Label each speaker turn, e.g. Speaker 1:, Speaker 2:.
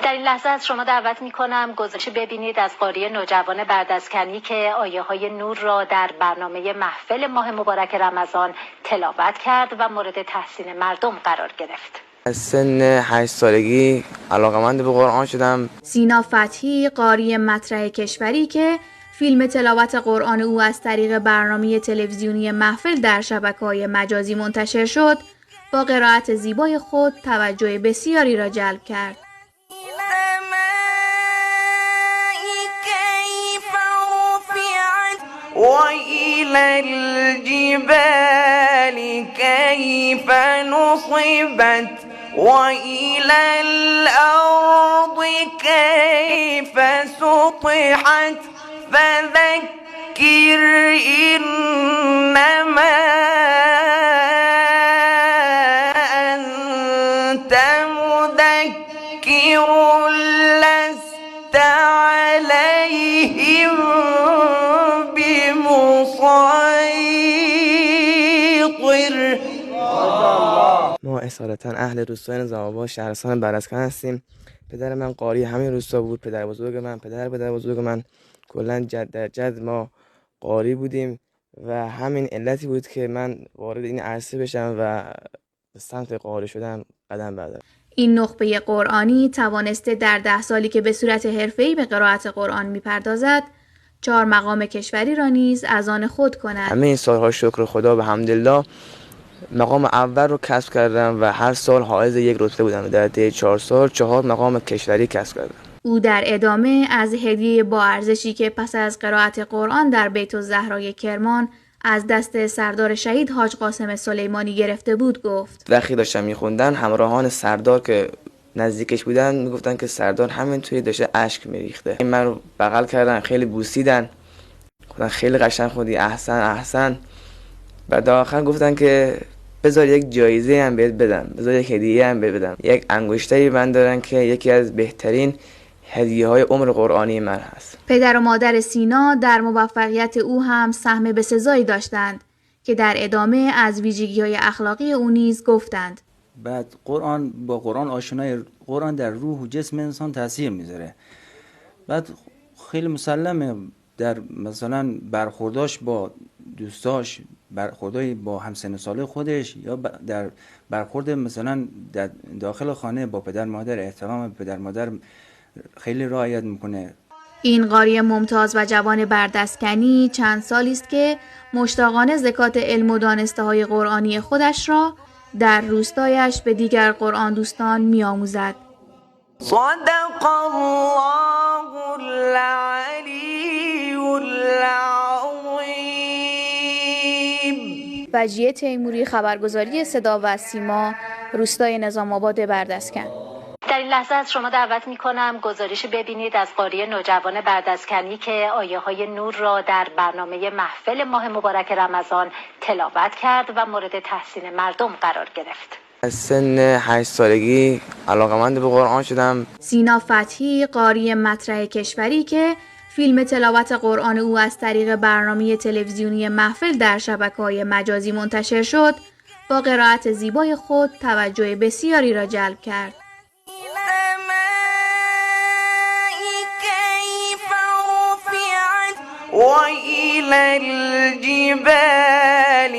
Speaker 1: در این لحظه از شما دعوت می‌کنم گزارش ببینید از قاری نوجوان بردسکنی که آیه‌های نور را در برنامه محفل ماه مبارک رمضان تلاوت کرد و مورد تحسین مردم قرار گرفت.
Speaker 2: از سن 8 سالگی علاقه‌مند به قرآن شدم.
Speaker 3: سینا فتحی قاری مطرح کشوری که فیلم تلاوت قرآن او از طریق برنامه تلویزیونی محفل در شبکه‌های مجازی منتشر شد، با قرائت زیبای خود توجه بسیاری را جلب کرد.
Speaker 4: وإلى الجبال كيف نصبت وإلى الأرض كيف سطحت فذكر إنما أنت مذكر لست عليهم
Speaker 2: ما اصالتا اهل روستای نظام‌آباد شهرستان بردسکن هستیم. پدر من قاری همین روستا بود، پدر بزرگ من، پدر بزرگ من، کلا جد در جد ما قاری بودیم و همین علتی بود که من وارد این عرصه بشم و به سمت قاری شدم قدم بردارم.
Speaker 3: این نخبه قرآنی توانسته در 10 سالی که به صورت حرفه‌ای به قرائت قرآن می‌پردازد 4 مقام کشوری را نیز از آن خود کند.
Speaker 2: همه این سالها شکر خدا به حمدالله مقام اول رو کسب کردم و هر سال حائز یک رتبه بودم. در طی 4 سال 4 مقام کشوری کسب کردم.
Speaker 3: او در ادامه از هدیه با ارزشی که پس از قرائت قرآن در بیت الزهرای کرمان از دست سردار شهید حاج قاسم سلیمانی گرفته بود گفت:
Speaker 2: وقتی داشتم میخوندن همراهان سردار که نزدیکش بودن میگفتن که سردار همین توی داشته اشک میریخته. این من رو بغل کردن، خیلی بوسیدن، گفتن خیلی قشنگ خوندی، احسن. بعد آخر گفتن که بذار یک جایزه هم بهت بدم، بذار یک هدیه هم بهت بدم. یک انگشتری من دارن که یکی از بهترین هدیه‌های عمر قرآنی من هست.
Speaker 3: پدر و مادر سینا در موفقیت او هم سهم بسزایی داشتند که در ادامه از ویژگی‌های اخلاقی او نیز گفتند.
Speaker 5: بعد با قرآن آشنای قرآن در روح و جسم انسان تاثیر میذاره. بعد خیلی مسلمه در مثلا برخورداش با دوستاش، برخوردای با همسن سال خودش، یا در برخورد مثلا در داخل خانه با پدر مادر، احترام پدر مادر خیلی رعایت میکنه.
Speaker 3: این قاری ممتاز و جوان بردسکنی چند سالی است که مشتاقانه زکات علم و دانسته‌های قرآنی خودش را در روستایش به دیگر قرآن دوستان می‌آموزد.
Speaker 4: صدق الله العلی العظیم.
Speaker 3: وجیه تیموری، خبرگزاری صدا و سیما، روستای نظام‌آباد بردسکن.
Speaker 1: در این لحظه از شما دعوت می‌کنم گزارش ببینید از قاری نوجوان بردسکنی که آیه‌های نور را در برنامه محفل ماه مبارک رمضان تلاوت کرد و مورد تحسین مردم قرار گرفت.
Speaker 2: از سن 8 سالگی علاقه‌مند به قرآن شدم.
Speaker 3: سینا فتحی قاری مطرح کشوری که فیلم تلاوت قرآن او از طریق برنامه تلویزیونی محفل در شبکه‌های مجازی منتشر شد، با قرائت زیبای خود توجه بسیاری را جلب کرد.
Speaker 4: وإلى الجبال